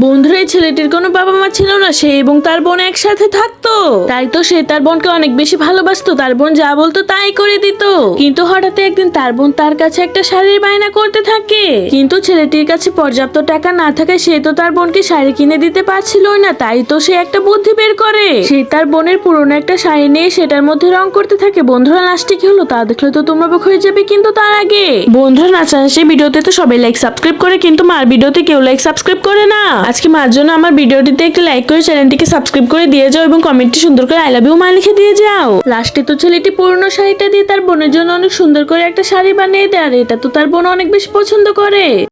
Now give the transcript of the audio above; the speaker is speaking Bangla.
বন্ধুরা, এই ছেলেটির কোনো বাবা মা ছিল না, সে এবং তার বোন একসাথে থাকতো। তাই তো সে তার বোনকে অনেক বেশি ভালোবাসতো, তার বোন যা বলতো তাই করে দিত। কিন্তু হঠাৎ একদিন তার বোন তার কাছে একটা শাড়ির বায়না করতে থাকে, কিন্তু ছেলেটির কাছে পর্যাপ্ত টাকা না থাকায় সে তো তার বোনকে শাড়ি কিনে দিতে পারছিলই না। তাই তো সে একটা বুদ্ধি বের করে, সে তার বোনের পুরনো একটা শাড়ি নিয়ে সেটার মধ্যে রং করতে থাকে। বন্ধুরা, লাস্টে কি হলো তা দেখলে তো তোমরা অবাক হয়ে যাবে, কিন্তু তার আগে বন্ধুরা, নাচানাচি ভিডিওতে তো সবাই লাইক সাবস্ক্রাইব করে, কিন্তু মার ভিডিওতে কেউ লাইক সাবস্ক্রাইব করে না। আজকে মার জন্য আমার ভিডিওটিতে একটি লাইক করে চ্যানেলটিকে সাবস্ক্রাইব করে দিয়ে যাও এবং কমেন্টটি সুন্দর করে আই লাভ ইউ মা লিখে দিয়ে যাও। লাস্টে তো ছেলেটি পুরনো শাড়িটা দিয়ে তার বোনের জন্য অনেক সুন্দর করে একটা শাড়ি বানিয়ে দেয়, আর এটা তো তার বোন অনেক বেশি পছন্দ করে।